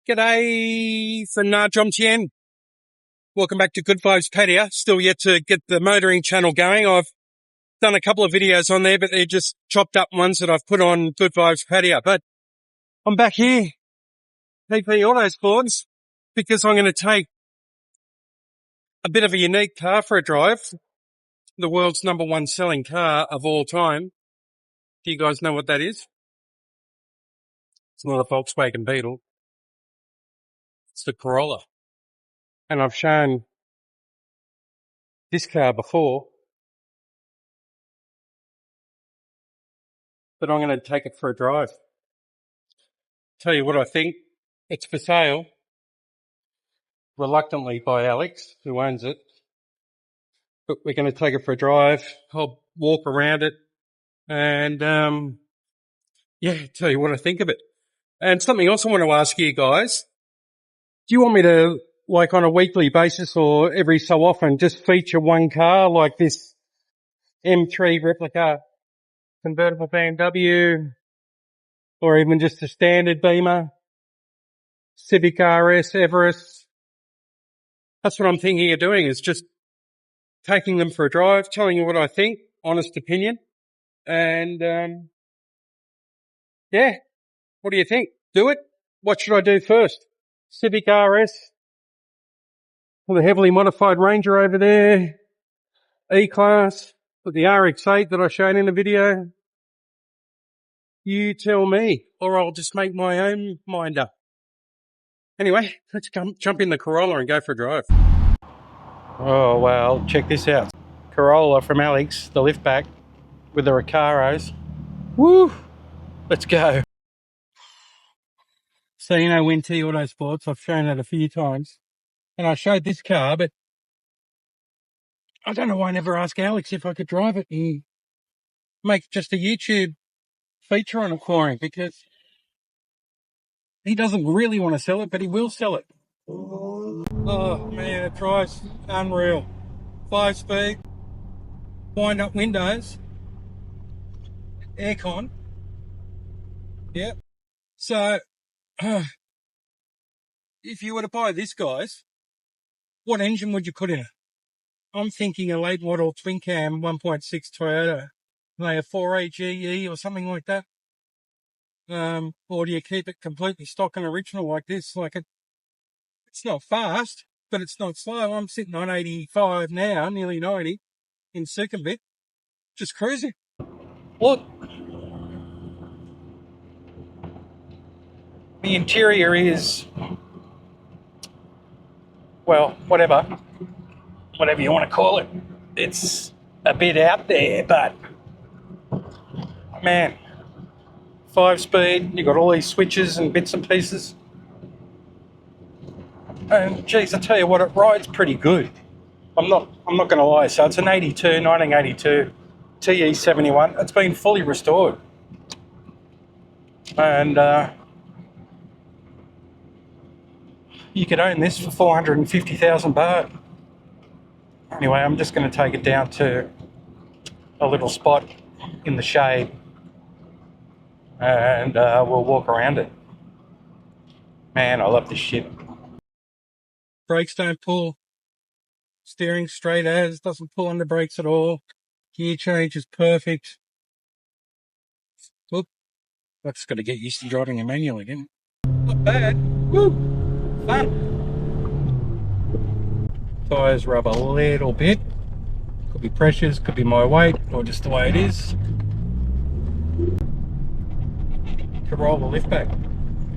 G'day from Jom Tien. Welcome back to Good Vibes Pattaya. Still yet to get the motoring channel going. I've done a couple of videos on there, but they're just chopped up ones that I've put on Good Vibes Pattaya. But I'm back here, PP Autosports, because I'm going to take a bit of a unique car for a drive. The world's #1 selling car of all time. Do you guys know what that is? It's not a Volkswagen Beetle. It's the Corolla. And I've shown this car before, but I'm going to take it for a drive. Tell you what I think. It's for sale, reluctantly, by Alex, who owns it. But we're going to take it for a drive. I'll walk around it and, tell you what I think of it. And something else I want to ask you guys. Do you want me to, like on a weekly basis or every so often, just feature one car like this M3 replica convertible BMW, or even just a standard Beamer, Civic RS, Everest? That's what I'm thinking of doing, is just taking them for a drive, telling you what I think, honest opinion. And, what do you think? Do it? What should I do first? Civic RS, with a heavily modified Ranger over there, E-Class, with the RX-8 that I showed in the video. You tell me, or I'll just make my own mind up. Anyway, let's jump in the Corolla and go for a drive. Oh, well, check this out. Corolla from Alex, the liftback, with the Recaros. Woo! Let's go. So, you know, WinT Autosports, I've shown it a few times. And I showed this car, but I don't know why I never asked Alex if I could drive it and make just a YouTube feature on it for him, because he doesn't really want to sell it, but he will sell it. Oh, man, it drives unreal. 5-speed, wind-up windows, aircon. Yep. So, if you were to buy this, guys, what engine would you put in it? I'm thinking a late model twin cam 1.6 Toyota, a 4AGE or something like that. Or do you keep it completely stock and original like this? It's not fast, but it's not slow. I'm sitting on 85 now, nearly 90 in Sukhumvit, just cruising. Look, the interior is, well, whatever you want to call it. It's a bit out there, but man, 5-speed, you got all these switches and bits and pieces. And geez, I tell you what, it rides pretty good. I'm not going to lie. So it's an 1982 TE71. It's been fully restored. And you could own this for 450,000 baht. Anyway, I'm just going to take it down to a little spot in the shade and we'll walk around it. Man, I love this shit. Brakes don't pull. Steering straight as, doesn't pull on the brakes at all. Gear change is perfect. Whoop. I've just got to get used to driving a manual again. Not bad. Woo! Fun. Tyres rub a little bit. Could be pressures, could be my weight, or just the way it is. Corolla liftback.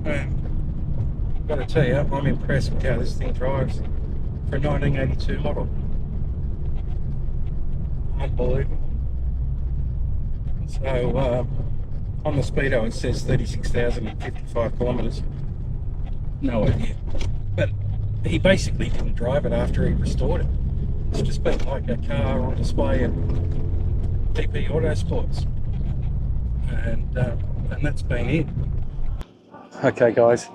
I've got to tell you, I'm impressed with how this thing drives for a 1982 model. Unbelievable. So, on the speedo it says 36,055 kilometres. No idea. But he basically didn't drive it after he restored it. It's just been like a car on display at PP Autosports. And that's been it. Okay, guys.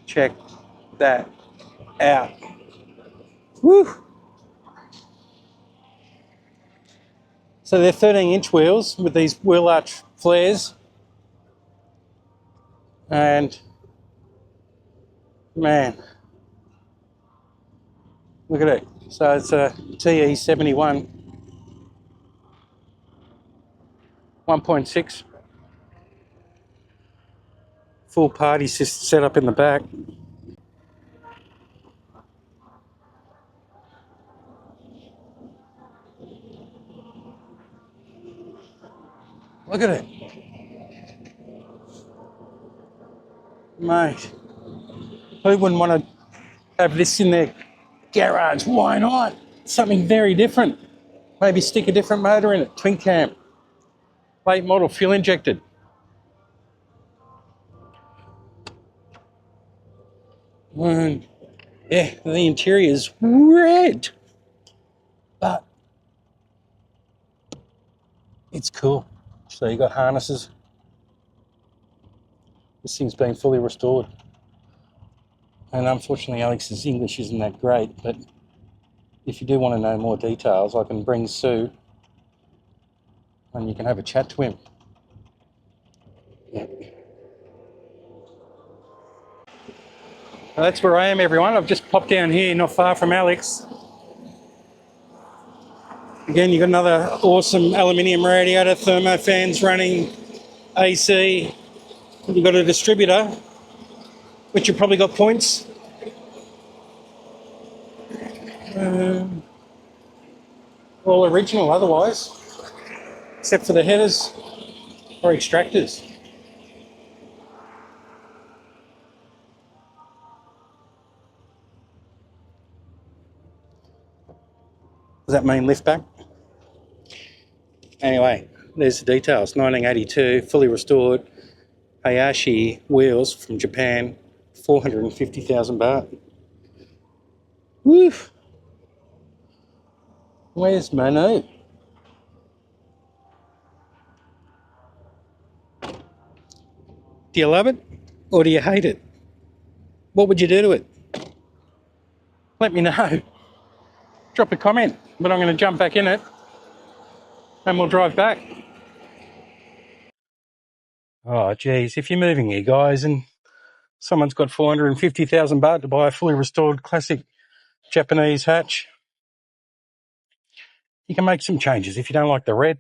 Check that out. Woo! So they're 13-inch wheels with these wheel arch flares. And Man, look at it. So it's a TE71 1.6 full party system set up in the back. Look at it. Mate, who wouldn't want to have this in their garage? Why not? Something very different. Maybe stick a different motor in it. Twin cam. Late model, fuel injected. Yeah, the interior is red, but it's cool. So you got harnesses. This thing's been fully restored. And unfortunately, Alex's English isn't that great, but if you do want to know more details, I can bring Sue and you can have a chat to him. Yeah. Well, that's where I am, everyone. I've just popped down here, not far from Alex. Again, you've got another awesome aluminium radiator, thermo fans running, AC. You've got a distributor, which you've probably got points. All original otherwise, except for the headers or extractors. Does that mean lift back? Anyway, there's the details. 1982, fully restored Hayashi wheels from Japan, 450,000 baht. Woo! Where's Manu? Do you love it or do you hate it? What would you do to it? Let me know. Drop a comment, but I'm going to jump back in it and we'll drive back. Oh, geez, if you're moving here, guys, and someone's got 450,000 baht to buy a fully restored classic Japanese hatch, you can make some changes. If you don't like the red,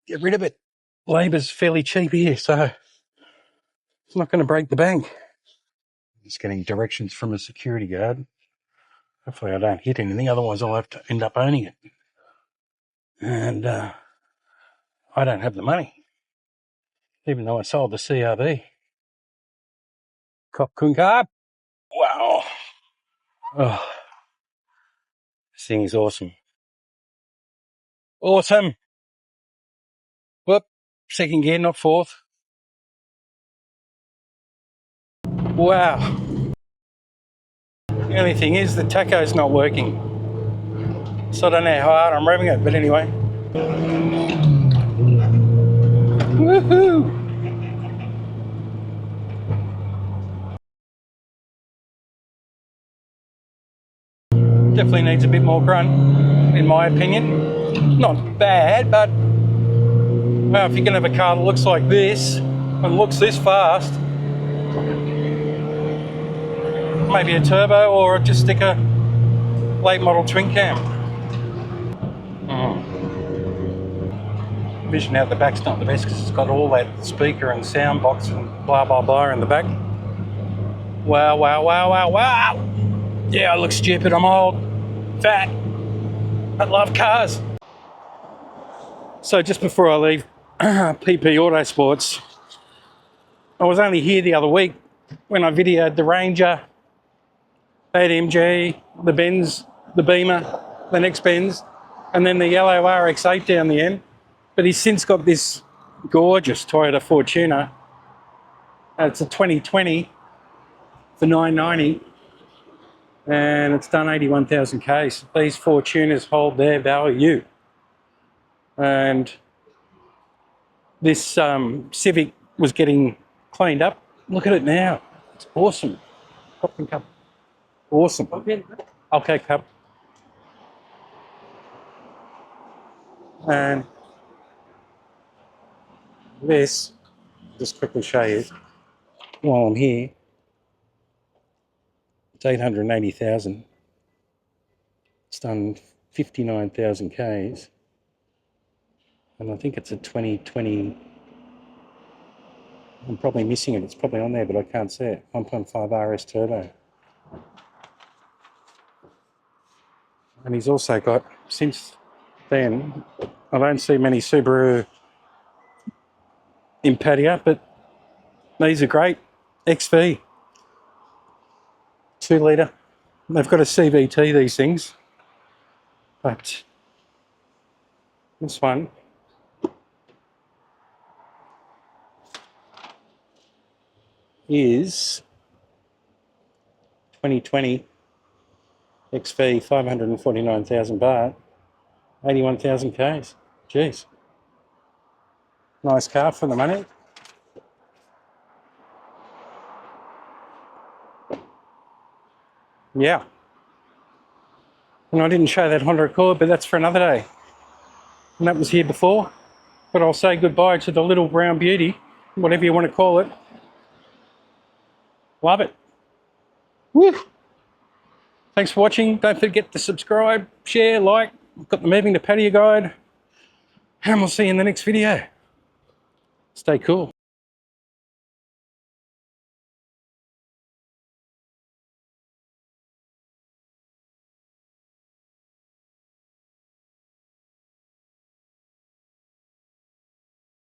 get rid of it. Labour's fairly cheap here, so it's not going to break the bank. Just getting directions from a security guard. Hopefully I don't hit anything, otherwise I'll have to end up owning it. And I don't have the money, even though I sold the CRV. Kop kun kap. Wow. Oh, this thing is awesome. Awesome. Whoop. Second gear, not fourth. Wow. The only thing is the tacho's not working. So I don't know how hard I'm revving it, but anyway. Woohoo! Definitely needs a bit more grunt, in my opinion. Not bad, but well, if you can have a car that looks like this and looks this fast, maybe a turbo or just stick a late model twin cam. Vision out the back's not the best because it's got all that speaker and sound box and blah blah blah in the back. Wow, wow, wow, wow, wow! Yeah, I look stupid, I'm old, fat, I love cars. So just before I leave PP Autosports, I was only here the other week when I videoed the Ranger, AMG, the Benz, the Beamer, the next Benz, and then the yellow RX-8 down the end. But he's since got this gorgeous Toyota Fortuner. It's a 2020 for $990, and it's done 81,000 Ks. These Fortuners hold their value. And this Civic was getting cleaned up. Look at it now. It's awesome. Cup. Awesome. Okay, cup. And this, just quickly show you while I'm here. It's 880,000. It's done 59,000 Ks. And I think it's a 2020. I'm probably missing it. It's probably on there, but I can't see it. 1.5 RS turbo. And he's also got, since then, I don't see many Subaru in Pattaya, but these are great. XV, 2 litre. They've got a CVT, these things, but this one is 2020 XV, 549,000 baht, 81,000 Ks. Jeez. Nice car for the money. Yeah. And I didn't show that Honda Accord, but that's for another day. And that was here before. But I'll say goodbye to the little brown beauty, whatever you want to call it. Love it. Woo! Thanks for watching. Don't forget to subscribe, share, like. I've got the Moving to Pattaya guide. And we'll see you in the next video. Stay cool.